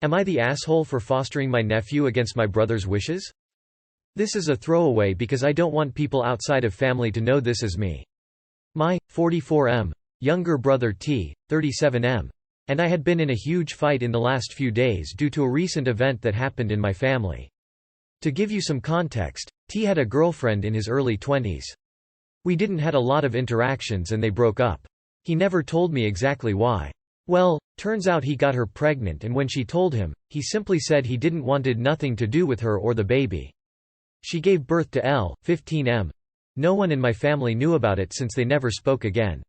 Am I the asshole for fostering my nephew against my brother's wishes? This is a throwaway because I don't want people outside of family to know this is me. My 44M younger brother T, 37M, and I had been in a huge fight in the last few days due to a recent event that happened in my family. To give you some context, T had a girlfriend in his early 20s. We didn't had a lot of interactions and they broke up. He never told me exactly why. Well, turns out he got her pregnant, and when she told him, he simply said he didn't wanted nothing to do with her or the baby. She gave birth to L, 15M. No one in my family knew about it since they never spoke again.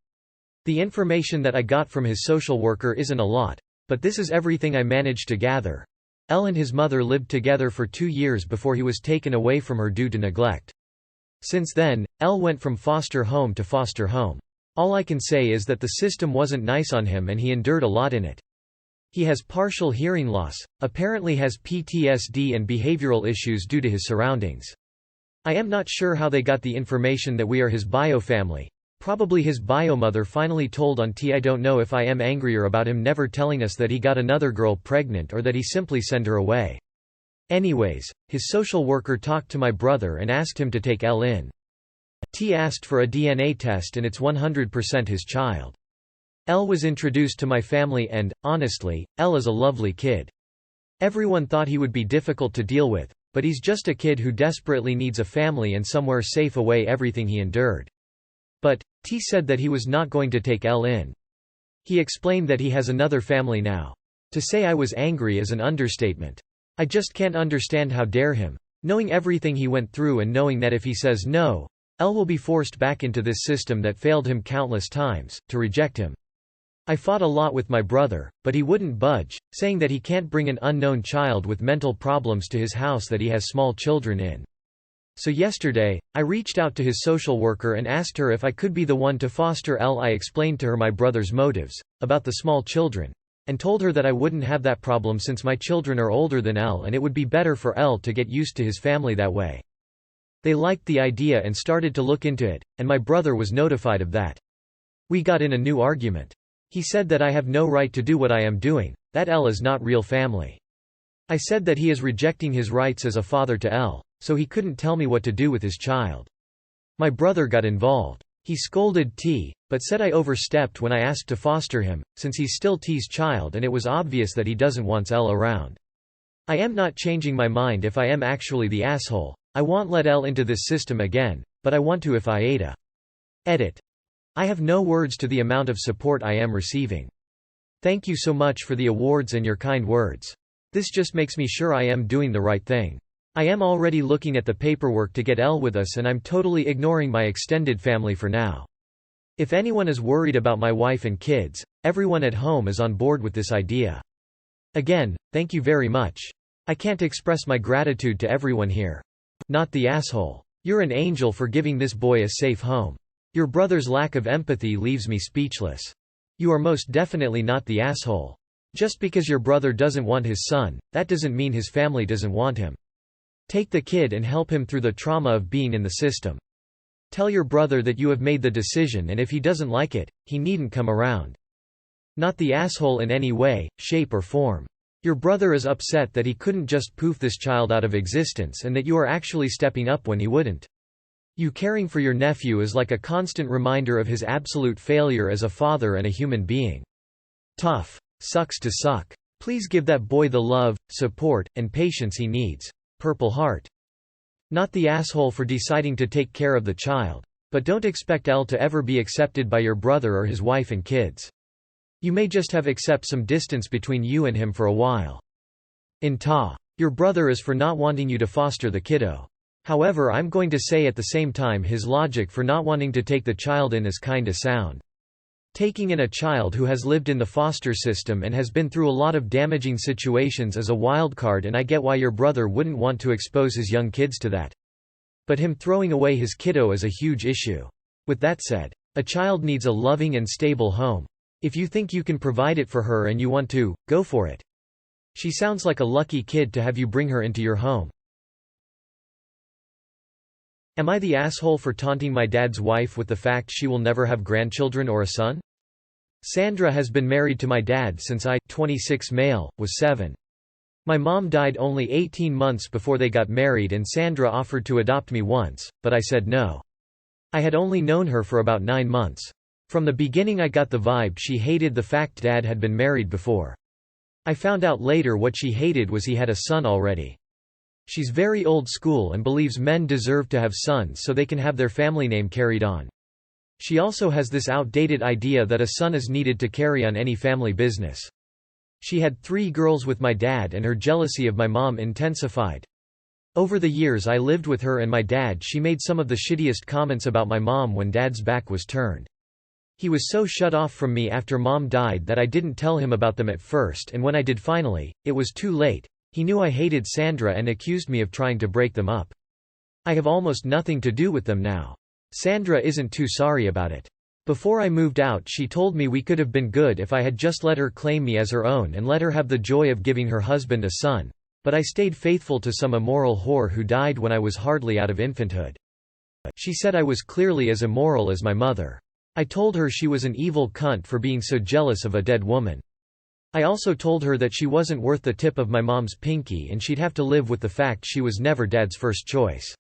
The information that I got from his social worker isn't a lot, but this is everything I managed to gather. L and his mother lived together for 2 years before he was taken away from her due to neglect. Since then, L went from foster home to foster home. All I can say is that the system wasn't nice on him and he endured a lot in it. He has partial hearing loss, apparently has PTSD and behavioral issues due to his surroundings. I am not sure how they got the information that we are his bio family. Probably his bio mother finally told on T. I don't know if I am angrier about him never telling us that he got another girl pregnant or that he simply sent her away. Anyways, his social worker talked to my brother and asked him to take L in. T asked for a DNA test and it's 100% his child. L was introduced to my family and, honestly, L is a lovely kid. Everyone thought he would be difficult to deal with, but he's just a kid who desperately needs a family and somewhere safe away everything he endured. But, T said that he was not going to take L in. He explained that he has another family now. To say I was angry is an understatement. I just can't understand how dare him. Knowing everything he went through and knowing that if he says no, L will be forced back into this system that failed him countless times, to reject him. I fought a lot with my brother, but he wouldn't budge, saying that he can't bring an unknown child with mental problems to his house that he has small children in. So yesterday, I reached out to his social worker and asked her if I could be the one to foster L. I explained to her my brother's motives, about the small children, and told her that I wouldn't have that problem since my children are older than L and it would be better for L to get used to his family that way. They liked the idea and started to look into it, and my brother was notified of that. We got in a new argument. He said that I have no right to do what I am doing, that L is not real family. I said that he is rejecting his rights as a father to L, so he couldn't tell me what to do with his child. My brother got involved. He scolded T, but said I overstepped when I asked to foster him, since he's still T's child and it was obvious that he doesn't want L around. I am not changing my mind if I am actually the asshole. I won't let L into this system again, but I want to if AITA. Edit. I have no words to the amount of support I am receiving. Thank you so much for the awards and your kind words. This just makes me sure I am doing the right thing. I am already looking at the paperwork to get L with us and I'm totally ignoring my extended family for now. If anyone is worried about my wife and kids, everyone at home is on board with this idea. Again, thank you very much. I can't express my gratitude to everyone here. Not the asshole. You're an angel for giving this boy a safe home. Your brother's lack of empathy leaves me speechless. You are most definitely not the asshole. Just because your brother doesn't want his son, that doesn't mean his family doesn't want him. Take the kid and help him through the trauma of being in the system. Tell your brother that you have made the decision and if he doesn't like it, he needn't come around. Not the asshole in any way, shape or form. Your brother is upset that he couldn't just poof this child out of existence and that you are actually stepping up when he wouldn't. You caring for your nephew is like a constant reminder of his absolute failure as a father and a human being. Tough. Sucks to suck. Please give that boy the love, support, and patience he needs. Purple Heart. Not the asshole for deciding to take care of the child. But don't expect L to ever be accepted by your brother or his wife and kids. You may just have accept some distance between you and him for a while. In ta. Your brother is for not wanting you to foster the kiddo. However, I'm going to say at the same time his logic for not wanting to take the child in is kinda sound. Taking in a child who has lived in the foster system and has been through a lot of damaging situations is a wild card, and I get why your brother wouldn't want to expose his young kids to that. But him throwing away his kiddo is a huge issue. With that said, a child needs a loving and stable home. If you think you can provide it for her and you want to, go for it. She sounds like a lucky kid to have you bring her into your home. Am I the asshole for taunting my dad's wife with the fact she will never have grandchildren or a son? Sandra has been married to my dad since I, 26 male, was 7. My mom died only 18 months before they got married and Sandra offered to adopt me once, but I said no. I had only known her for about 9 months. From the beginning I got the vibe she hated the fact Dad had been married before. I found out later what she hated was he had a son already. She's very old school and believes men deserve to have sons so they can have their family name carried on. She also has this outdated idea that a son is needed to carry on any family business. She had 3 girls with my dad and her jealousy of my mom intensified. Over the years I lived with her and my dad, she made some of the shittiest comments about my mom when Dad's back was turned. He was so shut off from me after Mom died that I didn't tell him about them at first, and when I did finally, it was too late. He knew I hated Sandra and accused me of trying to break them up. I have almost nothing to do with them now. Sandra isn't too sorry about it. Before I moved out she told me we could have been good if I had just let her claim me as her own and let her have the joy of giving her husband a son, but I stayed faithful to some immoral whore who died when I was hardly out of infanthood. She said I was clearly as immoral as my mother. I told her she was an evil cunt for being so jealous of a dead woman. I also told her that she wasn't worth the tip of my mom's pinky and she'd have to live with the fact she was never Dad's first choice.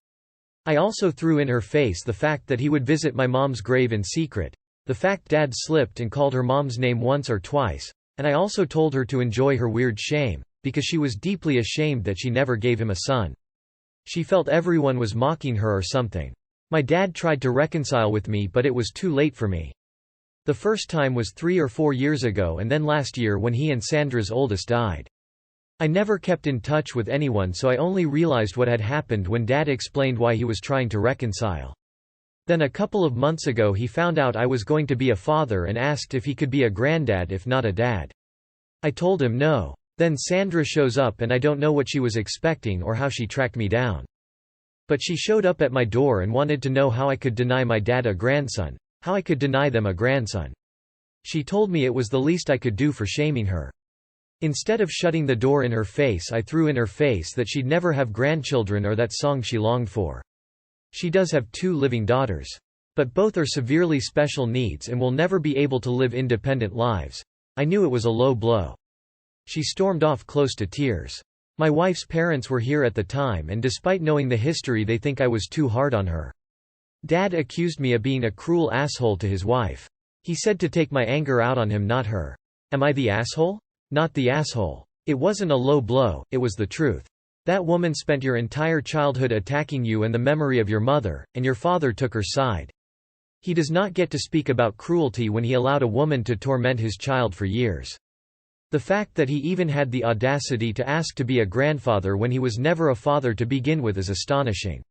I also threw in her face the fact that he would visit my mom's grave in secret, the fact Dad slipped and called her mom's name once or twice, and I also told her to enjoy her weird shame, because she was deeply ashamed that she never gave him a son. She felt everyone was mocking her or something. My dad tried to reconcile with me but it was too late for me. The first time was 3 or 4 years ago and then last year when he and Sandra's oldest died. I never kept in touch with anyone so I only realized what had happened when Dad explained why he was trying to reconcile. Then a couple of months ago he found out I was going to be a father and asked if he could be a granddad if not a dad. I told him no. Then Sandra shows up and I don't know what she was expecting or how she tracked me down. But she showed up at my door and wanted to know how I could deny my dad a grandson, how I could deny them a grandson. She told me it was the least I could do for shaming her. Instead of shutting the door in her face, I threw in her face that she'd never have grandchildren or that song she longed for. She does have 2 living daughters. But both are severely special needs and will never be able to live independent lives. I knew it was a low blow. She stormed off close to tears. My wife's parents were here at the time and despite knowing the history they think I was too hard on her. Dad accused me of being a cruel asshole to his wife. He said to take my anger out on him, not her. Am I the asshole? Not the asshole. It wasn't a low blow, it was the truth. That woman spent your entire childhood attacking you and the memory of your mother, and your father took her side. He does not get to speak about cruelty when he allowed a woman to torment his child for years. The fact that he even had the audacity to ask to be a grandfather when he was never a father to begin with is astonishing.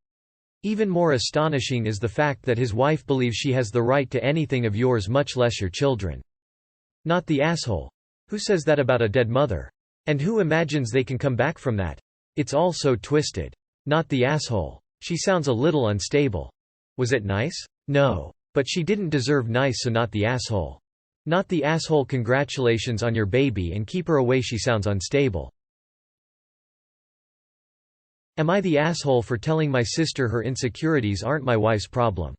Even more astonishing is the fact that his wife believes she has the right to anything of yours, much less your children. Not the asshole. Who says that about a dead mother? And who imagines they can come back from that? It's all so twisted. Not the asshole. She sounds a little unstable. Was it nice? No. But she didn't deserve nice, so not the asshole. Not the asshole. Congratulations on your baby and keep her away, she sounds unstable. Am I the asshole for telling my sister her insecurities aren't my wife's problem?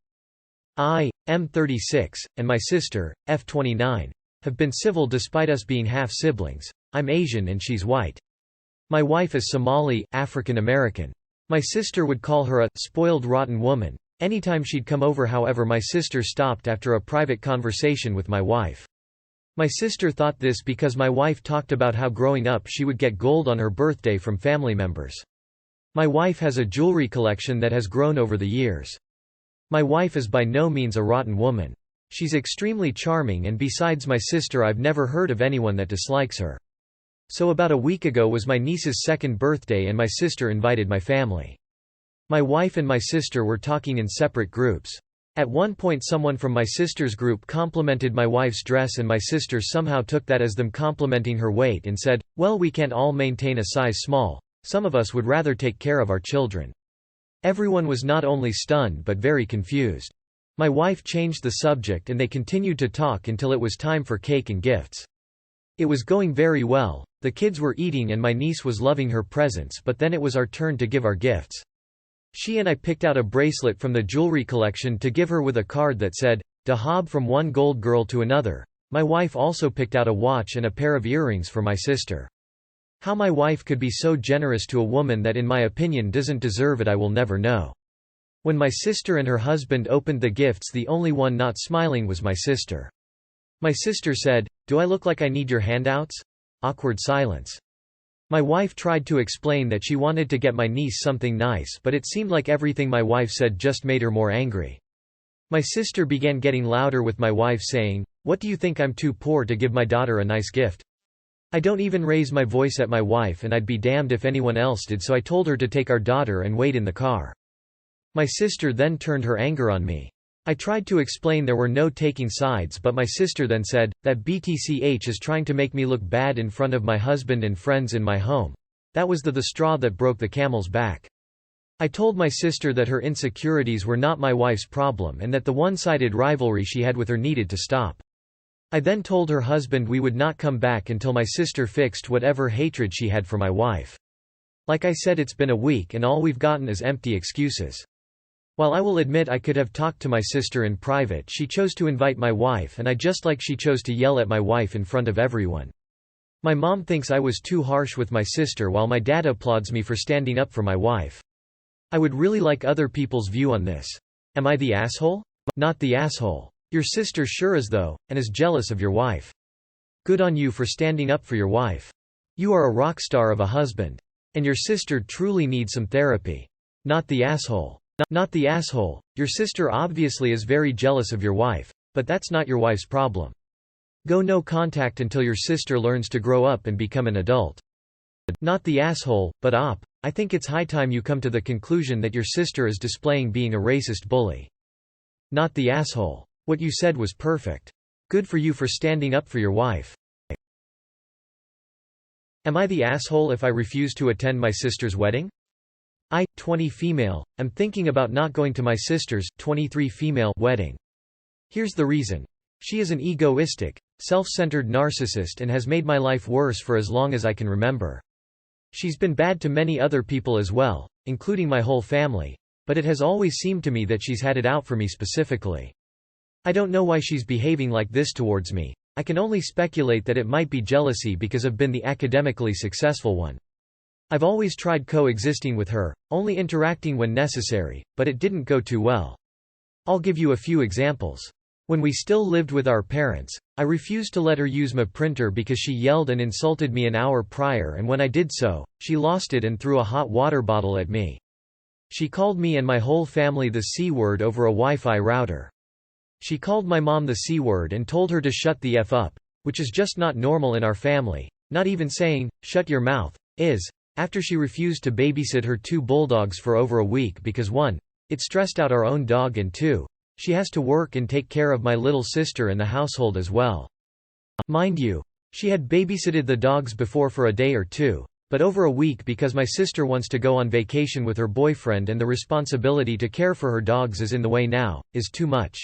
I, M36, and my sister, F29, have been civil despite us being half-siblings. I'm Asian and she's white. My wife is Somali, African American. My sister would call her a spoiled rotten woman anytime she'd come over. However, my sister stopped after a private conversation with my wife. My sister thought this because my wife talked about how growing up she would get gold on her birthday from family members. My wife has a jewelry collection that has grown over the years. My wife is by no means a rotten woman. She's extremely charming, and besides my sister, I've never heard of anyone that dislikes her. So about a week ago was my niece's 2nd birthday and my sister invited my family. My wife and my sister were talking in separate groups. At one point someone from my sister's group complimented my wife's dress and my sister somehow took that as them complimenting her weight and said, "Well, we can't all maintain a size small. Some of us would rather take care of our children." Everyone was not only stunned but very confused. My wife changed the subject and they continued to talk until it was time for cake and gifts. It was going very well, the kids were eating and my niece was loving her presents, but then it was our turn to give our gifts. She and I picked out a bracelet from the jewelry collection to give her with a card that said, "Dahab from one gold girl to another." My wife also picked out a watch and a pair of earrings for my sister. How my wife could be so generous to a woman that in my opinion doesn't deserve it I will never know. When my sister and her husband opened the gifts, the only one not smiling was my sister. My sister said, "Do I look like I need your handouts?" Awkward silence. My wife tried to explain that she wanted to get my niece something nice, but it seemed like everything my wife said just made her more angry. My sister began getting louder with my wife saying, "What do you think, I'm too poor to give my daughter a nice gift? I don't even raise my voice at my wife, and I'd be damned if anyone else did, so I told her to take our daughter and wait in the car." My sister then turned her anger on me. I tried to explain there were no taking sides, but my sister then said, that BTCH is trying to make me look bad in front of my husband and friends in my home. That was the straw that broke the camel's back. I told my sister that her insecurities were not my wife's problem and that the one-sided rivalry she had with her needed to stop. I then told her husband we would not come back until my sister fixed whatever hatred she had for my wife. Like I said, it's been a week and all we've gotten is empty excuses. While I will admit I could have talked to my sister in private, she chose to invite my wife, and I just like she chose to yell at my wife in front of everyone. My mom thinks I was too harsh with my sister while my dad applauds me for standing up for my wife. I would really like other people's view on this. Am I the asshole? Not the asshole. Your sister sure is though, and is jealous of your wife. Good on you for standing up for your wife. You are a rock star of a husband. And your sister truly needs some therapy. Not the asshole. Not the asshole. Your sister obviously is very jealous of your wife, but that's not your wife's problem. Go no contact until your sister learns to grow up and become an adult. Not the asshole, but I think it's high time you come to the conclusion that your sister is displaying being a racist bully. Not the asshole. What you said was perfect. Good for you for standing up for your wife. Am I the asshole if I refuse to attend my sister's wedding? I, 20 female, am thinking about not going to my sister's, 23 female, wedding. Here's the reason. She is an egoistic, self-centered narcissist and has made my life worse for as long as I can remember. She's been bad to many other people as well, including my whole family, but it has always seemed to me that she's had it out for me specifically. I don't know why she's behaving like this towards me. I can only speculate that it might be jealousy because I've been the academically successful one. I've always tried coexisting with her, only interacting when necessary, but it didn't go too well. I'll give you a few examples. When we still lived with our parents, I refused to let her use my printer because she yelled and insulted me an hour prior, and when I did so, she lost it and threw a hot water bottle at me. She called me and my whole family the C word over a Wi-Fi router. She called my mom the C word and told her to shut the F up, which is just not normal in our family. Not even saying, "Shut your mouth," is. After she refused to babysit her 2 bulldogs for over a week because 1, it stressed out our own dog, and 2, she has to work and take care of my little sister and the household as well. Mind you, she had babysitted the dogs before for a day or 2, but over a week because my sister wants to go on vacation with her boyfriend and the responsibility to care for her dogs is in the way now, is too much.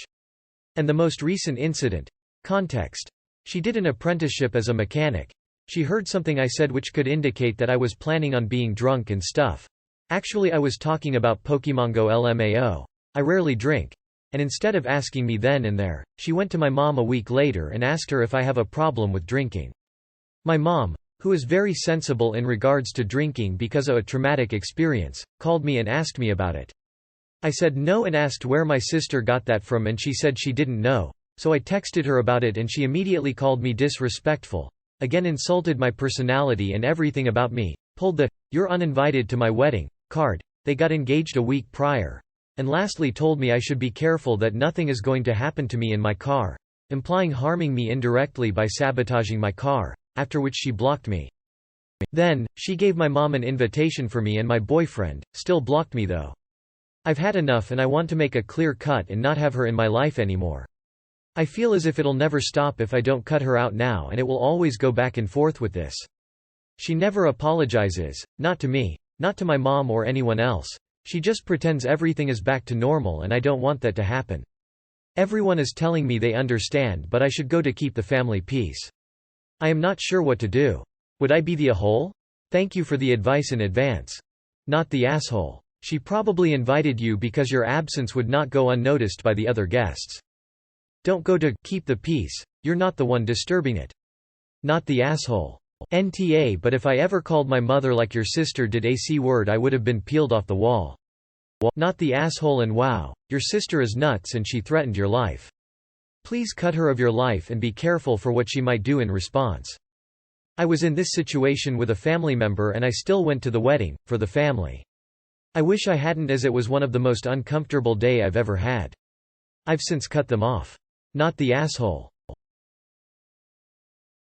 And the most recent incident. Context. She did an apprenticeship as a mechanic. She heard something I said which could indicate that I was planning on being drunk and stuff. Actually, I was talking about Pokemon Go LMAO. I rarely drink. And instead of asking me then and there, she went to my mom a week later and asked her if I have a problem with drinking. My mom, who is very sensible in regards to drinking because of a traumatic experience, called me and asked me about it. I said no and asked where my sister got that from, and she said she didn't know, so I texted her about it and she immediately called me disrespectful, again insulted my personality and everything about me, pulled the "you're uninvited to my wedding" card, they got engaged a week prior, and lastly told me I should be careful that nothing is going to happen to me in my car, implying harming me indirectly by sabotaging my car, after which she blocked me. Then, she gave my mom an invitation for me and my boyfriend, still blocked me though. I've had enough and I want to make a clear cut and not have her in my life anymore. I feel as if it'll never stop if I don't cut her out now, and it will always go back and forth with this. She never apologizes, not to me, not to my mom or anyone else. She just pretends everything is back to normal, and I don't want that to happen. Everyone is telling me they understand, but I should go to keep the family peace. I am not sure what to do. Would I be the a-hole? Thank you for the advice in advance. Not the asshole. She probably invited you because your absence would not go unnoticed by the other guests. Don't go to keep the peace, you're not the one disturbing it. Not the asshole. NTA, but if I ever called my mother like your sister did a C word, I would have been peeled off the wall. Not the asshole, and wow, your sister is nuts and she threatened your life. Please cut her of your life and be careful for what she might do in response. I was in this situation with a family member and I still went to the wedding, for the family. I wish I hadn't, as it was one of the most uncomfortable day I've ever had. I've since cut them off. Not the asshole.